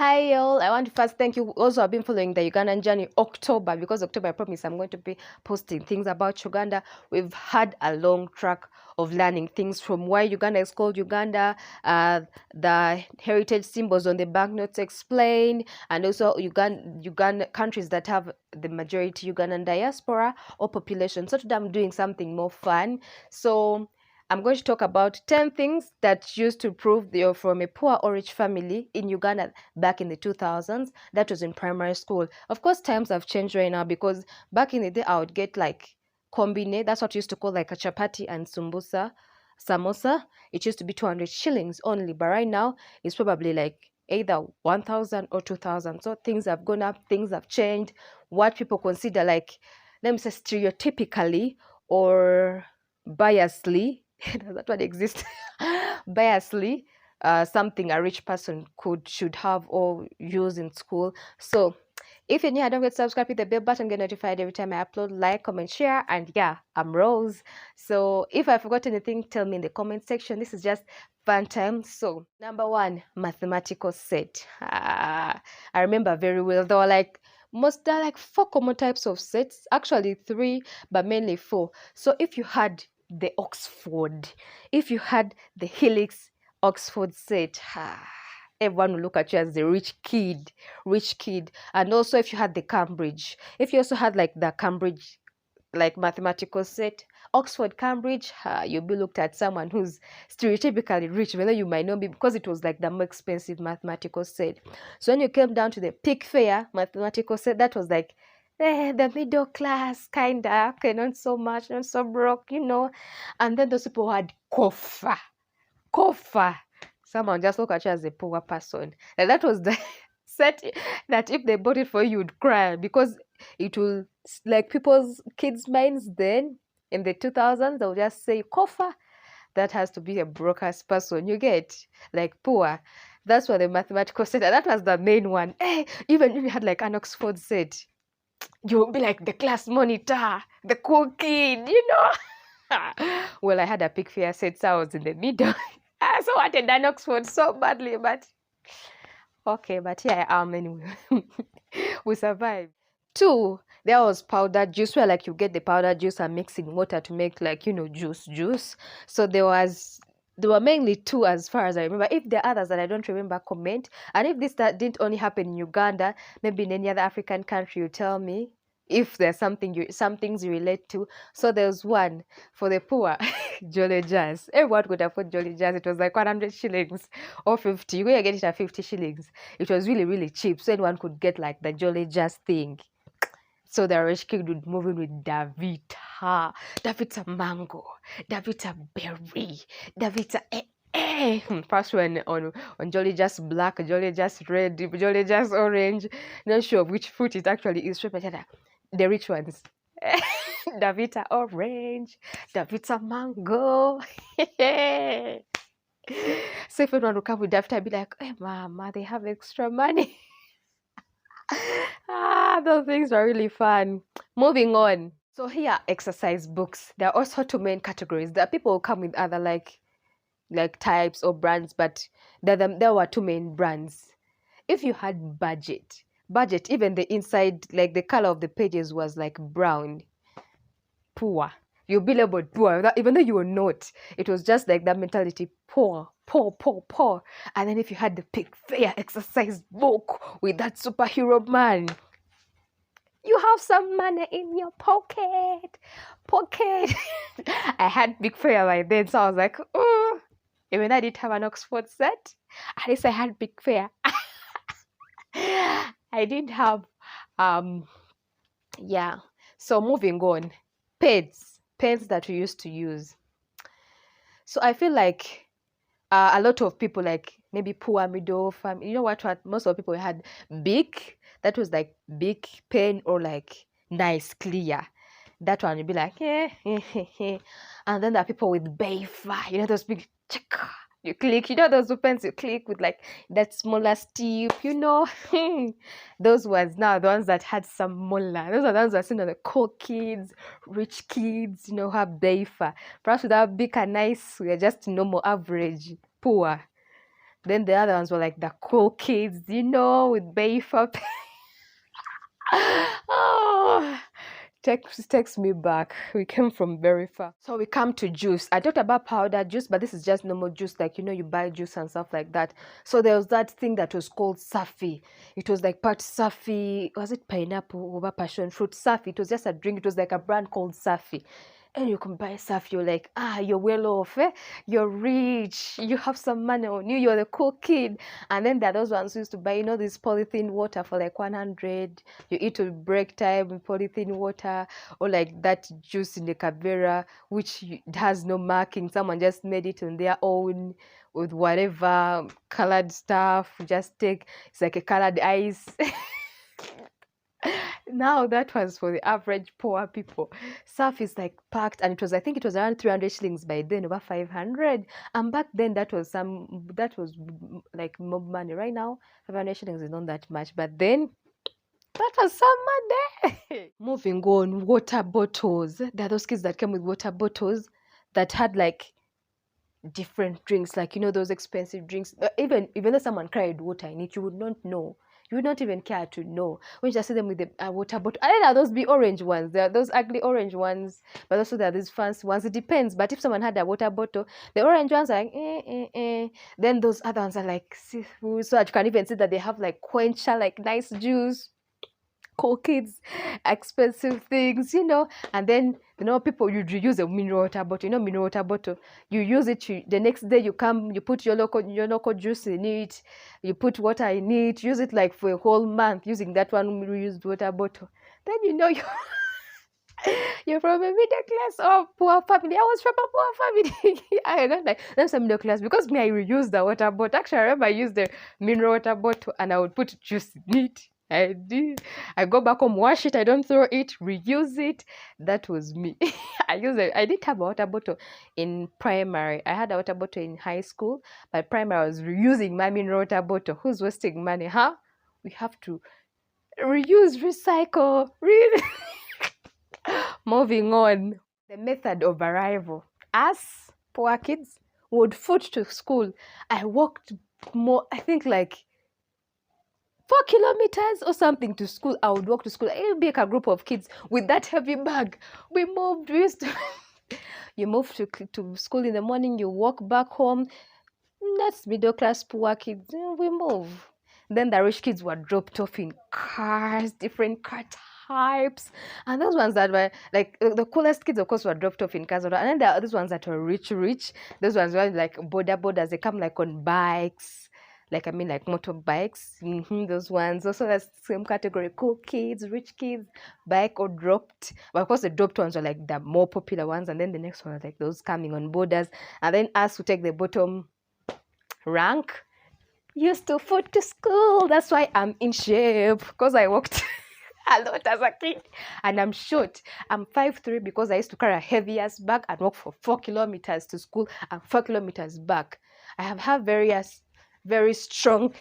Hi all, I want to first thank you also. I've been following the Ugandan journey October, because October I promise I'm going to be posting things about Uganda. We've had a long track of learning things from why Uganda is called Uganda, the heritage symbols on the banknotes explained, and also Uganda countries that have the majority Ugandan diaspora or population. So today I'm doing something more fun. So I'm going to talk about 10 things that used to prove you're from a poor or rich family in Uganda back in the 2000s. That was in primary school. Of course, times have changed right now, because back in the day, I would get like kombine. That's what you used to call like a chapati and samosa. It used to be 200 shillings only. But right now, it's probably like either 1,000 or 2,000. So things have gone up, things have changed. What people consider like, let me say stereotypically or biasly, does that one exist? Biasly, something a rich person should have or use in school. So if you're new, don't forget to subscribe, hit the bell button, get notified every time I upload. Like, comment, share, and yeah, I'm Rose. So if I forgot anything, tell me in the comment section. This is just fun time. So number one, mathematical set. I remember very well. There are like four common types of sets, actually three, but mainly four. So if you had the Oxford, if you had the Helix Oxford set, everyone will look at you as the rich kid. And also if you had the Cambridge, if you also had like the Cambridge like mathematical set, Oxford, Cambridge, you'll be looked at someone who's stereotypically rich, whether you might not be, because it was like the more expensive mathematical set. So when you came down to the Pick Fair mathematical set, that was like the middle class, kind of, okay, not so much, not so broke, And then those people had Kofa. Someone just look at you as a poor person. And that was the set that if they bought it for you, you'd cry, because it will, like kids' minds then in the 2000s, they'll just say Kofa. That has to be a broke ass person. You get like poor. That's what the mathematical set. And that was the main one. Even if you had like an Oxford set, you would be like the class monitor, the cool kid, Well, I had a Pick Fair set, so I was in the middle. I so wanted an Oxford so badly, but okay, but here I am anyway. We survived. Two, there was powder juice, where like you get the powder juice and mix in water to make like, juice. So there were mainly two as far as I remember. If there are others that I don't remember, comment. And if that didn't only happen in Uganda, maybe in any other African country, you tell me if there's some things you relate to. So there's one for the poor, Jolly Jazz. Everyone could afford Jolly Jazz. It was like 100 shillings or 50. You could get it at 50 shillings. It was really, really cheap. So anyone could get like the Jolly Jazz thing. So the rich kid would move in with Davita. Davita mango, Davita berry, Davita First one on Jolly Just black, Jolly Just red, Jolly Just orange. Not sure which fruit it actually is. The rich ones. Davita orange, Davita mango. So if anyone will come with Davita, I'd be like, hey mama, they have extra money. Those things are really fun. Moving on. So here are exercise books. There are also two main categories. There are people who come with other like types or brands, but there were two main brands. If you had budget, even the inside, like the color of the pages was like brown, poor. You'll be labeled poor, even though you were not. It was just like that mentality, poor. And then if you had the Pick Fair exercise book with that superhero man, you have some money in your pocket. I had Pick Fair by then, so I was like, oh, even I didn't have an Oxford set, at least I had Pick Fair. I didn't have, yeah. So moving on, pens that we used to use. So I feel like a lot of people, like maybe poor, middle family, you know what most of the people had big, that was like big pen, or like nice clear. That one would be like, and then there are people with Bayfa, those big you click, those pens you click with like that smaller tip, those ones now, the ones that had some molar, those are the ones that seen on the cool kids, rich kids, have Bayfa. Perhaps without big and nice, we are just normal, average, poor. Then the other ones were like the cool kids, with Bayfab. Oh, takes me back. We came from very far. So we come to juice. I talked about powder juice, but this is just normal juice, like you buy juice and stuff like that. So there was that thing that was called Safi. It was like part Safi. Was it pineapple or passion fruit? Safi. It was just a drink. It was like a brand called Safi. And you can buy stuff, you're like, you're well off, you're rich, you have some money on you, you're the cool kid. And then there are those ones who used to buy, this polythene water for like 100. You eat with Breaktime with polythene water, or like that juice in the Cabera, which has no marking. Someone just made it on their own with whatever colored stuff. Just take, it's like a colored ice. Now that was for the average poor people. Surf is like packed, and I think it was around 300 shillings by then, over 500. And back then that was like mob money. Right now 500 shillings is not that much, but then that was some money. Moving on, water bottles. There are those kids that came with water bottles that had like different drinks, like those expensive drinks. Even though someone carried water in it, you would not know. You would not even care to know. When you just see them with the water bottle. I don't know, those be orange ones. There are those ugly orange ones, but also there are these fancy ones. It depends. But if someone had a water bottle, the orange ones are like, Then those other ones are like seafood. So that you can even see that they have like quencher, like nice juice. Cool kids, expensive things, and then people, you use a mineral water bottle, mineral water bottle, you use it, the next day you come, you put your local juice in it, you put water in it, use it like for a whole month using that one reused water bottle. Then you're from a middle class or poor family. I was from a poor family. I don't like that's a middle class because me, I reuse the water bottle. Actually, I remember I used the mineral water bottle and I would put juice in it. I did. I go back home, wash it. I don't throw it, reuse it. That was me. I didn't have a water bottle in primary. I had a water bottle in high school, but primary I was reusing my mineral water bottle. Who's wasting money, huh? We have to reuse, recycle, Moving on, the method of arrival. Us poor kids would foot to school. I walked more, I think like 4 kilometers or something to school. I would walk to school. It would be like a group of kids with that heavy bag. We used to you move to school in the morning, you walk back home. That's middle class poor kids. We move. Then the rich kids were dropped off in cars, different car types. And those ones that were like the coolest kids, of course, were dropped off in cars. And then there are those ones that were rich. Those ones were like borders. They come like on bikes. Like motorbikes. Those ones. Also, that's the same category. Cool kids, rich kids, bike or dropped. But of course, the dropped ones are like the more popular ones. And then the next one are like those coming on borders. And then us who take the bottom rank used to foot to school. That's why I'm in shape, because I walked a lot as a kid, and I'm short. I'm 5'3" because I used to carry a heavy ass bag and walk for 4 kilometers to school and 4 kilometers back. I have very strong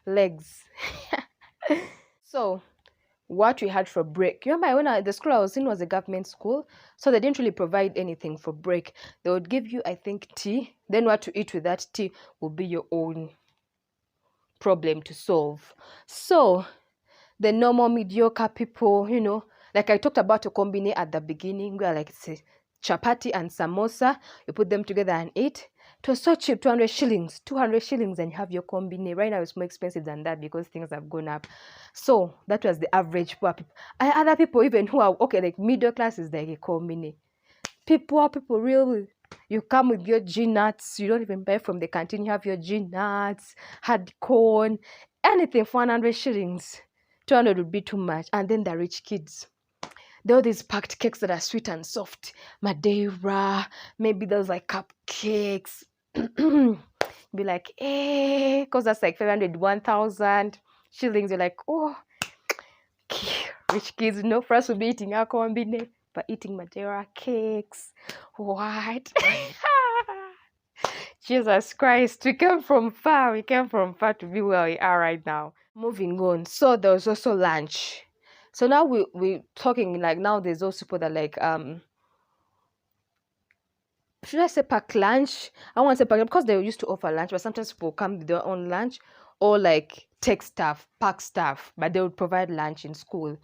legs. So what we had for break, you remember the school I was in was a government school, so they didn't really provide anything for break. They would give you, I think, tea. Then what to eat with that tea will be your own problem to solve. So the normal mediocre people, like I talked about a combine at the beginning, where like it's a chapati and samosa, you put them together and eat. It was so cheap, 200 shillings, and you have your combine. Right now it's more expensive than that because things have gone up. So that was the average poor people. And other people even who are okay, like middle class is like a combine. Poor people really, you come with your G-nuts, you don't even buy from the canteen, you have your G-nuts, hard corn, anything for 100 shillings. 200 would be too much. And then the rich kids, there are these packed cakes that are sweet and soft, Madeira, maybe those like cupcakes. Be like, because that's like 500, 1,000 shillings. You're like, oh, rich kids, for us to be eating our combine, but eating Madeira cakes. What? Jesus Christ, we came from far to be where we are right now. Moving on. So there was also lunch. So now we're talking like, now there's those people that like should I say pack lunch? I want to say pack because they used to offer lunch, but sometimes people come with their own lunch or like take stuff, pack stuff, but they would provide lunch in school.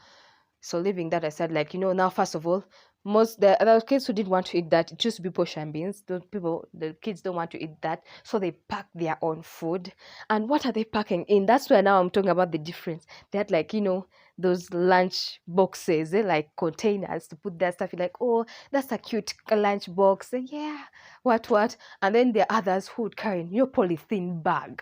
So leaving that, I said, like, now first of all, most the other kids who didn't want to eat that, it used to be pork and beans. The kids don't want to eat that, so they pack their own food. And what are they packing in? That's where now I'm talking about the difference. They had like those lunch boxes, they like containers to put their stuff in. Like, oh, that's a cute lunch box. Yeah, what? And then there are others who would carry in your polythene bag.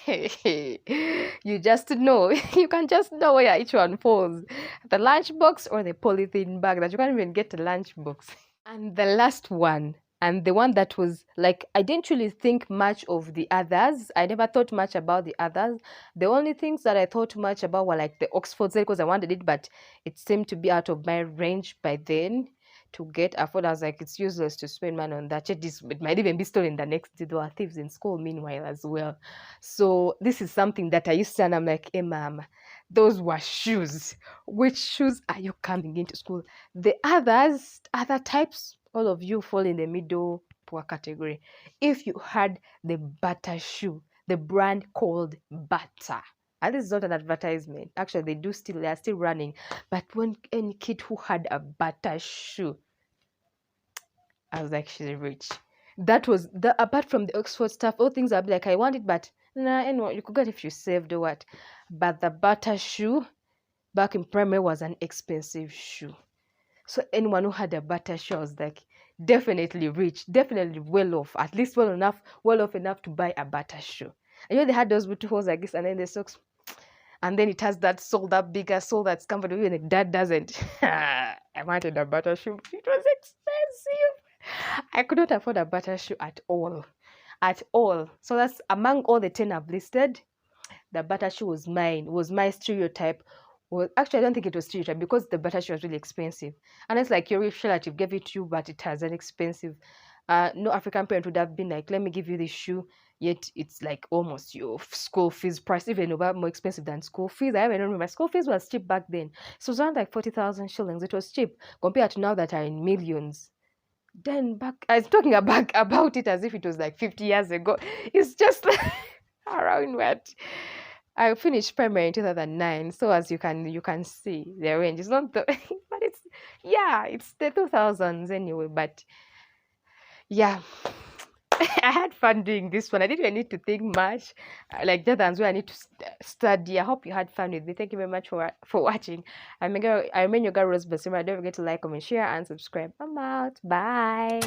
You just know. You can just know where each one falls, the lunchbox or the polythene bag that you can't even get a lunchbox. And the last one, and the one that was like, I didn't really think much of the others. I never thought much about the others. The only things that I thought much about were like the Oxford set because I wanted it, but it seemed to be out of my range by then to get afford. I was like, it's useless to spend money on that. It might even be stolen the next day. There were thieves in school meanwhile as well. So this is something that I used to, and I'm like, hey mom, those were shoes. Which shoes are you coming into school? The other types, all of you fall in the middle poor category. If you had the butter shoe, the brand called Butter, and this is not an advertisement. Actually, they are still running. But when any kid who had a Butter shoe, I was actually rich. That was the apart from the Oxford stuff, all things I'd be like, I want it, but nah, anyway, you could get if you saved or what. But the Butter shoe back in primary was an expensive shoe. So anyone who had a Butter shoe was like definitely rich, definitely well off, at least well off enough to buy a Butter shoe. And they had those little holes like this, and then the socks, and then it has that sole, that bigger sole that's comfortable, even if that doesn't. I wanted a Butter shoe. It was expensive. I could not afford a Butter shoe at all. At all. So that's among all the 10 I've listed, the Butter shoe was mine, was my stereotype. Well, actually, I don't think it was stereotype because the Butter shoe was really expensive. And it's like your rich relative gave it to you, but it has an expensive. No African parent would have been like, let me give you this shoe, yet it's like almost your school fees price, even about more expensive than school fees. I even remember school fees was cheap back then. So it was around like 40,000 shillings. It was cheap compared to now that are in millions. Then back, I was talking about it as if it was like 50 years ago. It's just around what I finished primary in 2009. So as you can see, the range is not the, but it's the 2000s anyway. But yeah, I had fun doing this one. I didn't even need to think much, like the ones where I need to study. I hope you had fun with me. Thank you very much for watching. I remain your girl Rose Basemera. Don't forget to like, comment, share, and subscribe. I'm out. Bye.